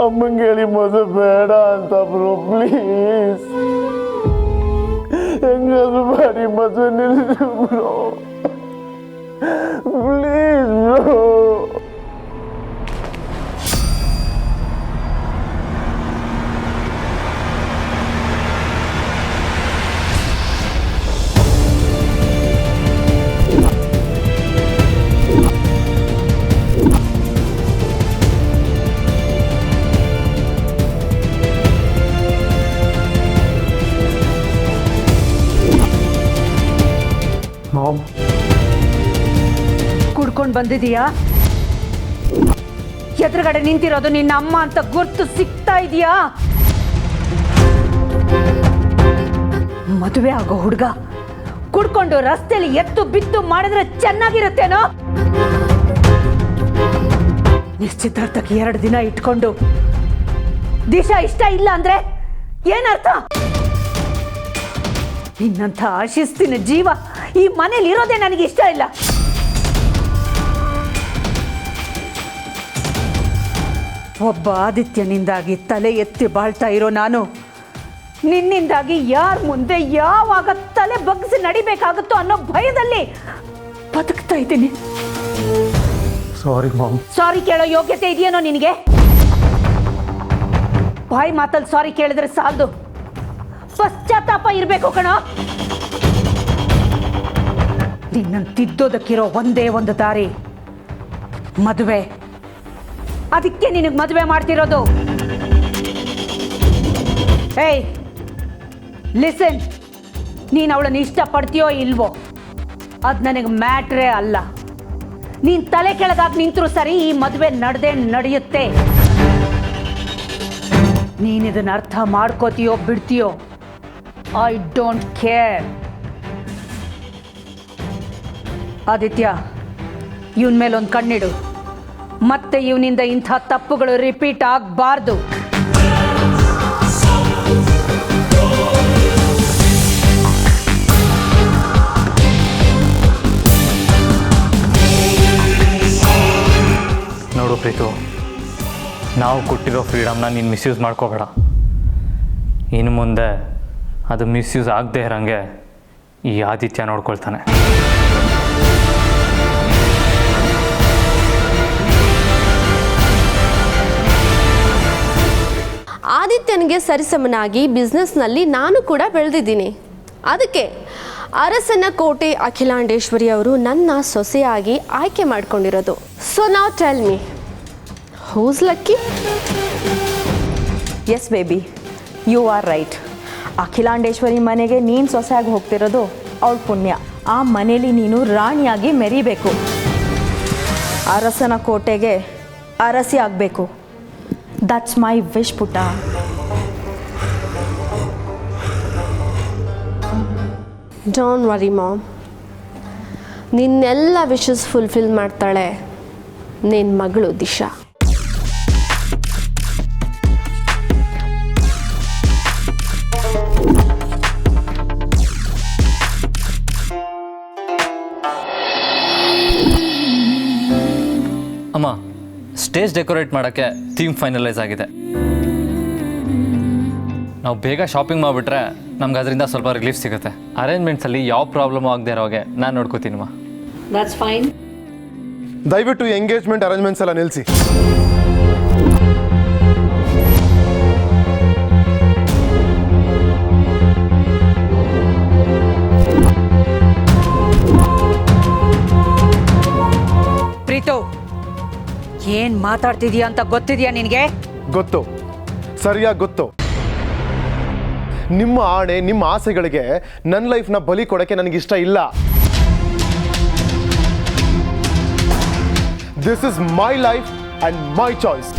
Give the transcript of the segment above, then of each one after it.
ಅಮ್ಮಂಗೆ ಹೇಳಿ ಮದುವೆ ಬೇಡ ಅಂತ ಬ್ರೋ, ಪ್ಲೀಸ್. ಹೆಂಗಾದ್ರು ಮಾಡಿ ಮದುವೆ ನಿಲ್ಲಿಸು ಬ್ರೋ, ಪ್ಲೀಸ್ ಬ್ರೋ. ಮಾಮ್, ಕುಡ್ಕೊಂಡು ಬಂದಿದೀಯಾ? ಎದುರುಗಡೆ ನಿಂತಿರೋದು ನಿನ್ನ ಅಮ್ಮ ಅಂತ ಗುರ್ತು ಸಿಗ್ತಾ ಇದೆಯಾ? ಮದುವೆ ಆಗೋ ಹುಡುಗ ಕುಡ್ಕೊಂಡು ರಸ್ತೆಯಲ್ಲಿ ಎತ್ತು ಬಿತ್ತು ಮಾಡಿದ್ರೆ ಚೆನ್ನಾಗಿರುತ್ತೇನೋ? ನಿಶ್ಚಿತಾರ್ಥಕ್ಕೆ 2 ದಿನ ಇಟ್ಕೊಂಡು ದಿಶಾ ಇಷ್ಟ ಇಲ್ಲ ಅಂದ್ರೆ ಏನರ್ಥ? ನಿನ್ನಂಥ ಶಿಸ್ತಿನ ಜೀವ ಈ ಮನೇಲಿ ಇರೋದೇ ನನಗೆ ಇಷ್ಟ ಇಲ್ಲ. ಒಬ್ಬ ಆದಿತ್ಯನಿಂದಾಗಿ ತಲೆ ಎತ್ತಿ ಬಾಳ್ತಾ ಇರೋ ನಾನು ನಿನ್ನಿಂದಾಗಿ ಯಾರ ಮುಂದೆ ಯಾವಾಗ ತಲೆ ಬಗ್ಗಿಸಿ ನಡಿಬೇಕಾಗುತ್ತೋ ಅನ್ನೋ ಭಯದಲ್ಲಿ ಬದುಕ್ತಾ ಇದ್ದೀನಿ. ಸಾರಿ ಮಾಮ್. ಸಾರಿ ಕೇಳೋ ಯೋಗ್ಯತೆ ಇದೆಯೇನೋ ನಿನಗೆ? ಬಾಯಿ ಮಾತಲ್ಲಿ ಸಾರಿ ಕೇಳಿದ್ರೆ ಸಾಲದು, ಪಶ್ಚಾತ್ತಾಪ ಇರಬೇಕು ಕಣೋ. ನಿನ್ನನ್ನು ತಿದ್ದೋದಕ್ಕಿರೋ ಒಂದೇ ಒಂದು ದಾರಿ ಮದುವೆ. ಅದಕ್ಕೆ ನಿನಗೆ ಮದುವೆ ಮಾಡ್ತಿರೋದು. ಏಯ್ ಲಿಸನ್, ನೀನು ಅವಳನ್ನು ಇಷ್ಟಪಡ್ತೀಯೋ ಇಲ್ವೋ ಅದು ನನಗೆ ಮ್ಯಾಟ್ರೇ ಅಲ್ಲ. ನೀನು ತಲೆ ಕೆಳಗಾಗಿ ನಿಂತರೂ ಸರಿ, ಈ ಮದುವೆ ನಡೆಯುತ್ತೆ. ನೀನು ಇದನ್ನು ಅರ್ಥ ಮಾಡ್ಕೋತೀಯೋ ಬಿಡ್ತೀಯೋ, ಐ ಡೋಂಟ್ ಕೇರ್. ಆದಿತ್ಯ, ಇವನ ಮೇಲೆ ಒಂದು ಕಣ್ಣಿಡು. ಮತ್ತೆ ಇವನಿಂದ ಇಂಥ ತಪ್ಪುಗಳು ರಿಪೀಟ್ ಆಗಬಾರ್ದು. ನೋಡು ಪ್ರೀತು, ನಾವು ಕೊಟ್ಟಿರೋ ಫ್ರೀಡಮ್ನ ನೀನು ಮಿಸ್ಯೂಸ್ ಮಾಡ್ಕೋಬೇಡ. ಇನ್ನು ಮುಂದೆ ಅದು ಮಿಸ್ಯೂಸ್ ಆಗದೆ ಇರೋಂಗೆ ಈ ಆದಿತ್ಯ ನೋಡ್ಕೊಳ್ತಾನೆ. ಆದಿತ್ಯನಿಗೆ ಸರಿಸಮನಾಗಿ ಬಿಸ್ನೆಸ್ನಲ್ಲಿ ನಾನು ಕೂಡ ಬೆಳೆದಿದ್ದೀನಿ. ಅದಕ್ಕೆ ಅರಸನ ಕೋಟೆ ಅಖಿಲಾಂಡೇಶ್ವರಿ ಅವರು ನನ್ನ ಸೊಸೆಯಾಗಿ ಆಯ್ಕೆ ಮಾಡ್ಕೊಂಡಿರೋದು. So now tell me, who's lucky? Yes baby, you are right. Akhilandeshwari ಮನೆಗೆ ನೀನು ಸೊಸೆಯಾಗಿ ಹೋಗ್ತಿರೋದು ಅವಳ ಪುಣ್ಯ. ಆ ಮನೇಲಿ ನೀನು ರಾಣಿಯಾಗಿ ಮೆರಿಬೇಕು. ಅರಸನ ಕೋಟೆಗೆ ಅರಸಿ ಆಗಬೇಕು. ದಟ್ಸ್ ಮೈ ವಿಶ್ ಪುಟ್ಟ. ಡೋಂಟ್ ವರಿ ಮಾಮ್, ನಿನ್ನೆಲ್ಲ ವಿಶಸ್ ಫುಲ್ಫಿಲ್ ಮಾಡ್ತಾಳೆ ನಿನ್ನ ಮಗಳು ದಿಶಾ. ಅಮ್ಮ, ಸ್ಟೇಜ್ ಡೆಕೋರೇಟ್ ಮಾಡೋಕ್ಕೆ ಥೀಮ್ ಫೈನಲೈಸ್ ಆಗಿದೆ. ನಾವು ಬೇಗ ಶಾಪಿಂಗ್ ಮಾಡಿಬಿಟ್ರೆ ನಮ್ಗೆ ಅದರಿಂದ ಸ್ವಲ್ಪ ರಿಲೀಫ್ ಸಿಗುತ್ತೆ. ಅರೇಂಜ್ಮೆಂಟ್ಸಲ್ಲಿ ಯಾವ ಪ್ರಾಬ್ಲಮ್ ಆಗದೆ ಇರೋ ಹಾಗೆ ನಾನು ನೋಡ್ಕೋತೀನಮ್ಮ. That's fine. ದಯವಿಟ್ಟು ಎಂಗೇಜ್ಮೆಂಟ್ ಅರೇಂಜ್ಮೆಂಟ್ಸ್ ಎಲ್ಲ ನಿಲ್ಲಿಸಿ. ಪ್ರೀತು, ಏನ್ ಮಾತಾಡ್ತಿದ್ಯಾ ಅಂತ ಗೊತ್ತಿದ್ಯಾ ನಿನಗೆ? ಗೊತ್ತು, ಸರಿಯಾಗಿ ಗೊತ್ತು. ನಿಮ್ಮ ಆಣೆ, ನಿಮ್ಮ ಆಸೆಗಳಿಗೆ ನನ್ನ ಲೈಫ್ನ ಬಲಿ ಕೊಡೋಕ್ಕೆ ನನಗಿಷ್ಟ ಇಲ್ಲ. This is my life and my choice.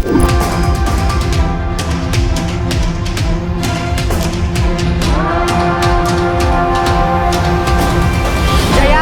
Jaya,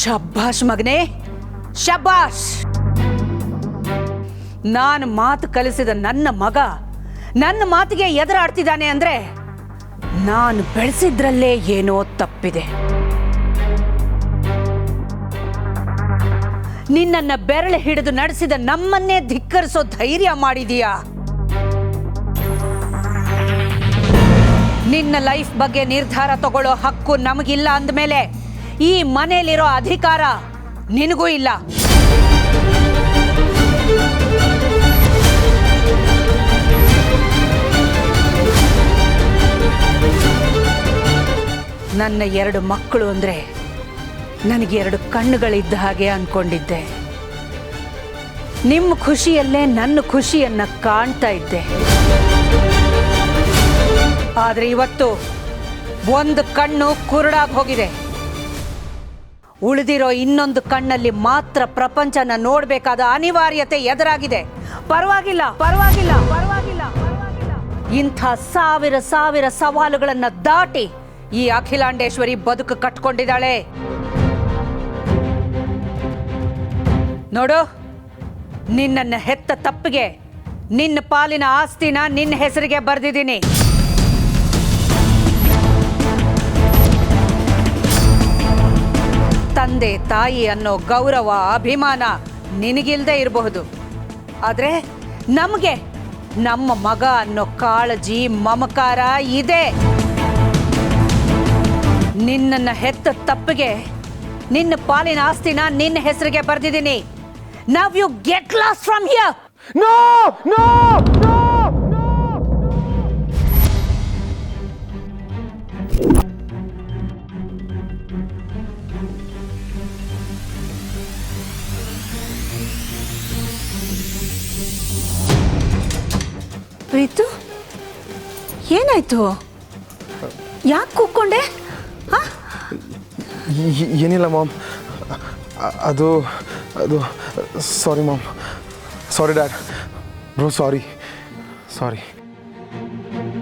ಶಬ್ಬಾಷ್ ಮಗನೇ, ಶಬ್ಬಾಷ್. ನಾನು ಮಾತು ಕಲಿಸಿದ ನನ್ನ ಮಗ ನನ್ನ ಮಾತಿಗೆ ಎದುರಾಡ್ತಿದ್ದಾನೆ ಅಂದ್ರೆ ನಾನು ಬೆಳೆಸಿದ್ರಲ್ಲೇ ಏನೋ ತಪ್ಪಿದೆ. ನಿನ್ನನ್ನ ಬೆರಳು ಹಿಡಿದು ನಡೆಸಿದ ನಮ್ಮನ್ನೇ ಧಿಕ್ಕರಿಸೋ ಧೈರ್ಯ ಮಾಡಿದೀಯಾ? ನಿನ್ನ ಲೈಫ್ ಬಗ್ಗೆ ನಿರ್ಧಾರ ತಗೊಳ್ಳೋ ಹಕ್ಕು ನಮಗಿಲ್ಲ ಅಂದಮೇಲೆ ಈ ಮನೆಯಲ್ಲಿರೋ ಅಧಿಕಾರ ನಿನಗೂ ಇಲ್ಲ. ನನ್ನ 2 ಮಕ್ಕಳು ಅಂದ್ರೆ ನನಗೆ 2 ಕಣ್ಣುಗಳಿದ್ದ ಹಾಗೆ ಅನ್ಕೊಂಡಿದ್ದೆ. ನಿಮ್ಮ ಖುಷಿಯಲ್ಲೇ ನನ್ನ ಖುಷಿಯನ್ನ ಕಾಣ್ತಾ ಇದ್ದೆ. ಆದ್ರೆ ಇವತ್ತು ಒಂದು ಕಣ್ಣು ಕುರುಡಾಗಿ ಹೋಗಿದೆ. ಉಳಿದಿರೋ ಇನ್ನೊಂದು ಕಣ್ಣಲ್ಲಿ ಮಾತ್ರ ಪ್ರಪಂಚನ ನೋಡಬೇಕಾದ ಅನಿವಾರ್ಯತೆ ಎದುರಾಗಿದೆ. ಪರವಾಗಿಲ್ಲ, ಪರವಾಗಿಲ್ಲ, ಪರವಾಗಿಲ್ಲ, ಪರವಾಗಿಲ್ಲ. ಇಂಥ ಸಾವಿರ ಸಾವಿರ ಸವಾಲುಗಳನ್ನ ದಾಟಿ ಈ ಅಖಿಲಾಂಡೇಶ್ವರಿ ಬದುಕು ಕಟ್ಕೊಂಡಿದ್ದಾಳೆ. ನೋಡು, ನಿನ್ನನ್ನು ಹೆತ್ತ ತಪ್ಪಿಗೆ ನಿನ್ನ ಪಾಲಿನ ಆಸ್ತಿನ ನಿನ್ನ ಹೆಸರಿಗೆ ಬರೆದಿದ್ದೀನಿ. ತಂದೆ ತಾಯಿ ಅನ್ನೋ ಗೌರವ ಅಭಿಮಾನ ನಿನಗಿಲ್ದೇ ಇರಬಹುದು, ಆದರೆ ನಮಗೆ ನಮ್ಮ ಮಗ ಅನ್ನೋ ಕಾಳಜಿ ಮಮಕಾರ ಇದೆ. ನಿನ್ನನ್ನ ಹೆತ್ತ ತಪ್ಪಿಗೆ ನಿನ್ನ ಪಾಲಿನ ಆಸ್ತಿನ ನಿನ್ನ ಹೆಸರಿಗೆ ಬರೆದಿದ್ದೀನಿ. Now you get lost from here. No no no Preethu, ಏನಾಯ್ತು? ಯಾಕೆ ಕೂತ್ಕೊಂಡೆ? ಏನಿಲ್ಲ ಮಾಮ್, ಅದು ಅದು sorry mom, sorry dad, bro, ಸಾರಿ.